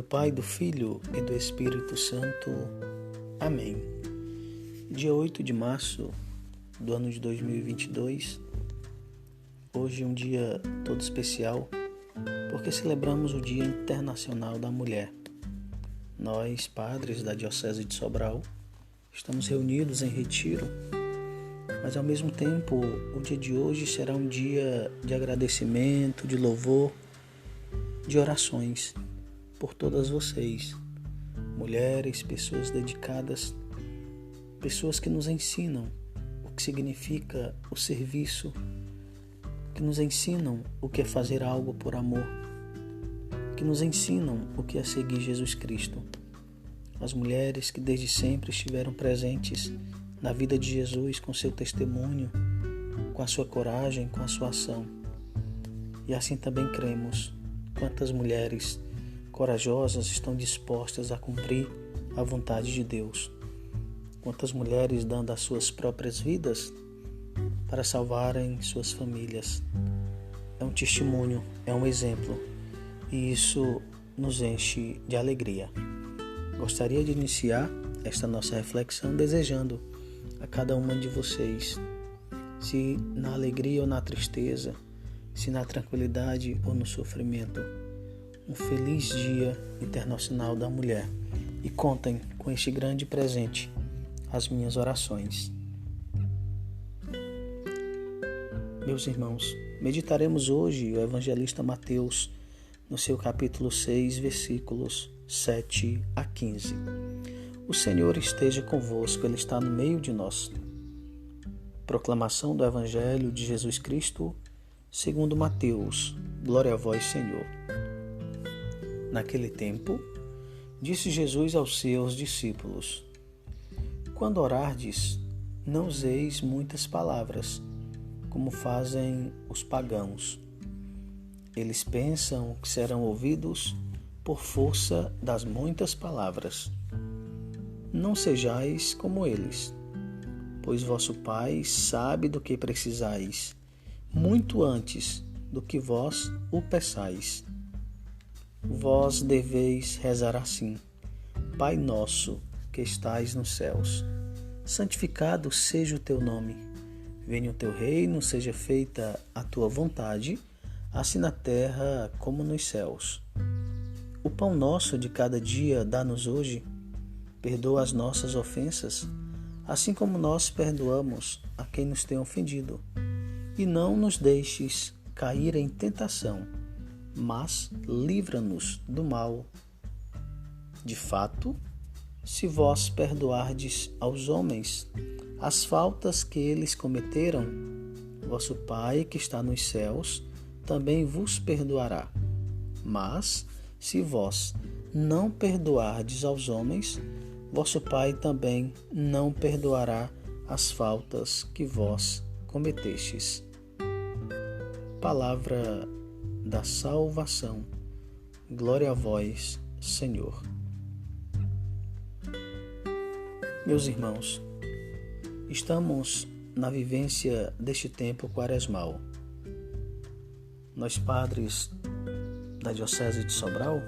Pai, do Filho e do Espírito Santo. Amém. Dia 8 de março do ano de 2022. Hoje é um dia todo especial, porque celebramos o Dia Internacional da Mulher. Nós, padres da Diocese de Sobral, estamos reunidos em retiro, mas ao mesmo tempo o dia de hoje será um dia de agradecimento, de louvor, de orações por todas vocês, mulheres, pessoas dedicadas, pessoas que nos ensinam o que significa o serviço, que nos ensinam o que é fazer algo por amor, que nos ensinam o que é seguir Jesus Cristo. As mulheres que desde sempre estiveram presentes na vida de Jesus com seu testemunho, com a sua coragem, com a sua ação. E assim também cremos quantas mulheres corajosas estão dispostas a cumprir a vontade de Deus. Quantas mulheres dando as suas próprias vidas para salvarem suas famílias. É um testemunho, é um exemplo, e isso nos enche de alegria. Gostaria de iniciar esta nossa reflexão desejando a cada uma de vocês, se na alegria ou na tristeza, se na tranquilidade ou no sofrimento, um feliz Dia Internacional da Mulher. E contem com este grande presente, as minhas orações. Meus irmãos, meditaremos hoje o evangelista Mateus no seu capítulo 6, versículos 7 a 15. O Senhor esteja convosco, Ele está no meio de nós. Proclamação do Evangelho de Jesus Cristo, segundo Mateus. Glória a vós, Senhor. Naquele tempo, disse Jesus aos seus discípulos: Quando orardes, não useis muitas palavras, como fazem os pagãos. Eles pensam que serão ouvidos por força das muitas palavras. Não sejais como eles, pois vosso Pai sabe do que precisais, muito antes do que vós o peçais. Vós deveis rezar assim: Pai nosso, que estais nos céus, santificado seja o teu nome. Venha o teu reino, seja feita a tua vontade, assim na terra como nos céus. O pão nosso de cada dia dá-nos hoje. Perdoa as nossas ofensas, assim como nós perdoamos a quem nos tem ofendido. E não nos deixes cair em tentação, mas livra-nos do mal. De fato, se vós perdoardes aos homens as faltas que eles cometeram, vosso Pai que está nos céus também vos perdoará. Mas, se vós não perdoardes aos homens, vosso Pai também não perdoará as faltas que vós cometestes. Palavra da salvação. Glória a vós, Senhor. Meus irmãos, estamos na vivência deste tempo quaresmal. Nós, padres da Diocese de Sobral,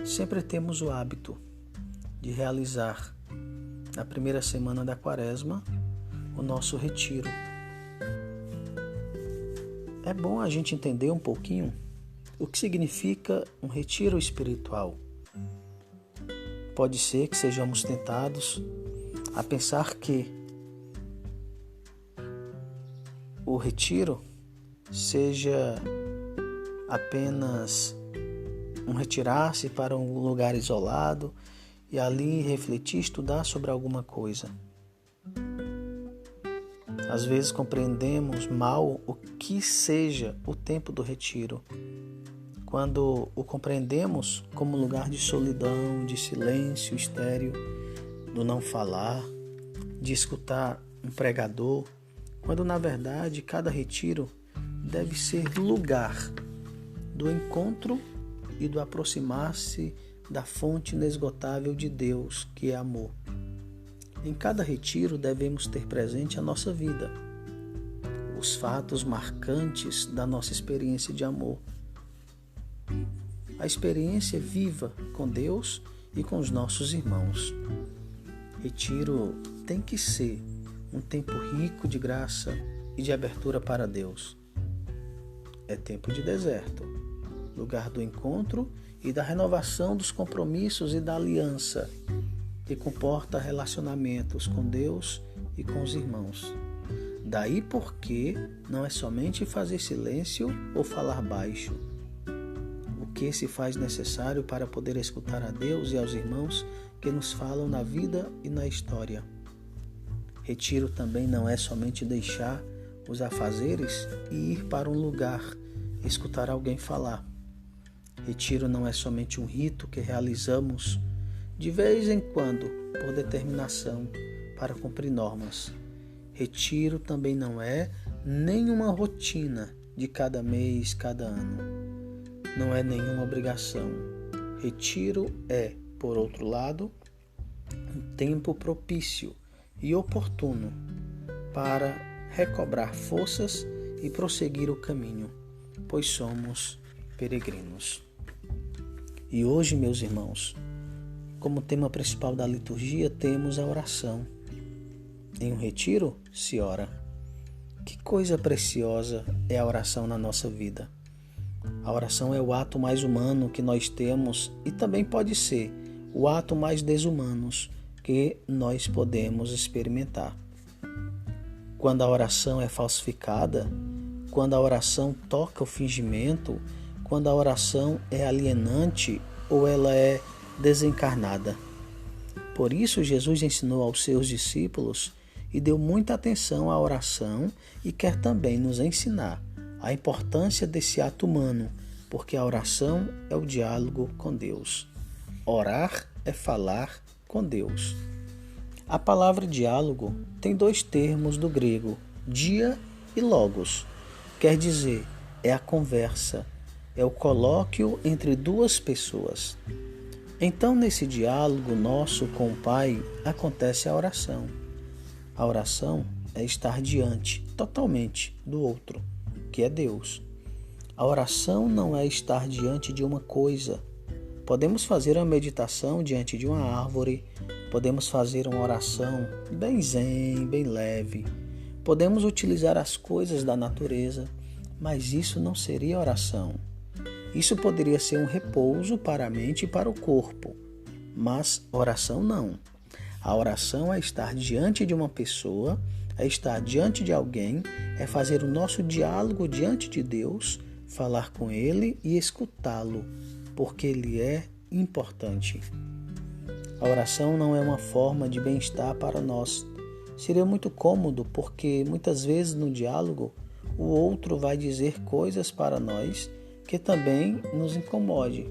sempre temos o hábito de realizar, na primeira semana da Quaresma, o nosso retiro. É bom a gente entender um pouquinho o que significa um retiro espiritual. Pode ser que sejamos tentados a pensar que o retiro seja apenas um retirar-se para um lugar isolado e ali refletir, estudar sobre alguma coisa. Às vezes compreendemos mal o que seja o tempo do retiro, quando o compreendemos como lugar de solidão, de silêncio estéril, do não falar, de escutar um pregador, quando na verdade cada retiro deve ser lugar do encontro e do aproximar-se da fonte inesgotável de Deus, que é amor. Em cada retiro devemos ter presente a nossa vida, os fatos marcantes da nossa experiência de amor. a experiência viva com Deus e com os nossos irmãos. Retiro tem que ser um tempo rico de graça e de abertura para Deus. É tempo de deserto, lugar do encontro e da renovação dos compromissos e da aliança, que comporta relacionamentos com Deus e com os irmãos. Daí porque não é somente fazer silêncio ou falar baixo. O que se faz necessário para poder escutar a Deus e aos irmãos que nos falam na vida e na história. Retiro também não é somente deixar os afazeres e ir para um lugar, escutar alguém falar. Retiro não é somente um rito que realizamos de vez em quando, por determinação, para cumprir normas. Retiro também não é nenhuma rotina de cada mês, cada ano. Não é nenhuma obrigação. Retiro é, por outro lado, um tempo propício e oportuno para recobrar forças e prosseguir o caminho, pois somos peregrinos. E hoje, meus irmãos, como tema principal da liturgia, temos a oração. Em um retiro, se ora. Que coisa preciosa é a oração na nossa vida. A oração é o ato mais humano que nós temos e também pode ser o ato mais desumano que nós podemos experimentar. Quando a oração é falsificada, quando a oração toca o fingimento, quando a oração é alienante ou ela é desencarnada. Por isso, Jesus ensinou aos seus discípulos e deu muita atenção à oração e quer também nos ensinar a importância desse ato humano, porque a oração é o diálogo com Deus. Orar é falar com Deus. A palavra diálogo tem dois termos do grego, dia e logos. Quer dizer, é a conversa, é o colóquio entre duas pessoas. Então, nesse diálogo nosso com o Pai, acontece a oração. A oração é estar diante, totalmente, do outro, que é Deus. A oração não é estar diante de uma coisa. Podemos fazer uma meditação diante de uma árvore, podemos fazer uma oração bem zen, bem leve, podemos utilizar as coisas da natureza, mas isso não seria oração. Isso poderia ser um repouso para a mente e para o corpo, mas oração não. A oração é estar diante de uma pessoa, é estar diante de alguém, é fazer o nosso diálogo diante de Deus, falar com Ele e escutá-lo, porque Ele é importante. A oração não é uma forma de bem-estar para nós. Seria muito cômodo, porque muitas vezes no diálogo o outro vai dizer coisas para nós que também nos incomode.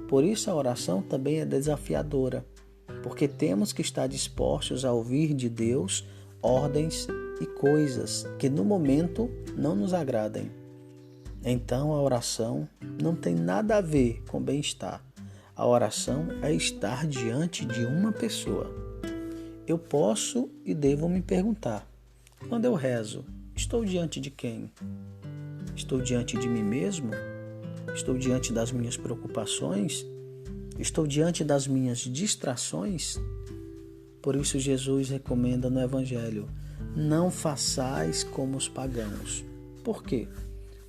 Por isso a oração também é desafiadora, porque temos que estar dispostos a ouvir de Deus ordens e coisas que no momento não nos agradem. Então a oração não tem nada a ver com bem-estar. A oração é estar diante de uma pessoa. Eu posso e devo me perguntar, quando eu rezo, estou diante de quem? Estou diante de mim mesmo? Estou diante das minhas preocupações? Estou diante das minhas distrações? Por isso Jesus recomenda no Evangelho, não façais como os pagãos. Por quê?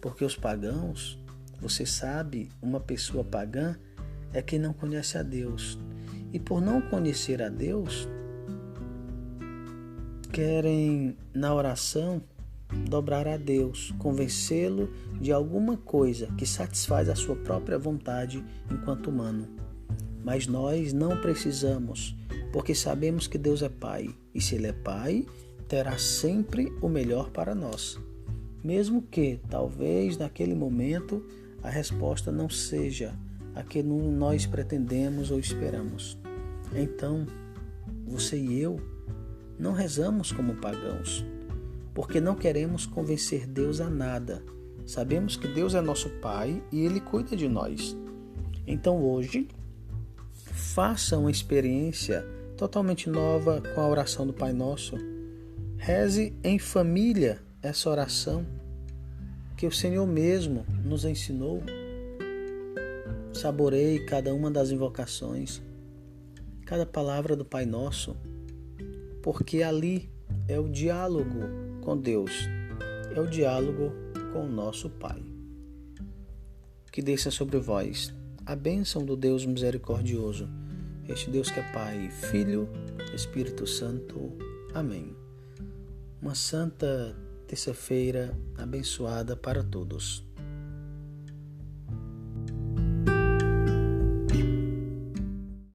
Porque os pagãos, você sabe, uma pessoa pagã é quem não conhece a Deus. E por não conhecer a Deus, querem na oração dobrar a Deus, convencê-lo de alguma coisa que satisfaz a sua própria vontade enquanto humano. Mas nós não precisamos, porque sabemos que Deus é Pai, e se Ele é Pai, terá sempre o melhor para nós. Mesmo que, talvez, naquele momento, a resposta não seja a que nós pretendemos ou esperamos. Então, você e eu não rezamos como pagãos, porque não queremos convencer Deus a nada. Sabemos que Deus é nosso Pai e Ele cuida de nós. Então hoje, faça uma experiência totalmente nova com a oração do Pai Nosso. Reze em família essa oração que o Senhor mesmo nos ensinou. saboreie cada uma das invocações, cada palavra do Pai Nosso, porque ali é o diálogo com Deus, é o diálogo com o nosso Pai. Que desça sobre vós a bênção do Deus misericordioso, este Deus que é Pai, Filho, Espírito Santo. Amém. Uma santa terça-feira abençoada para todos.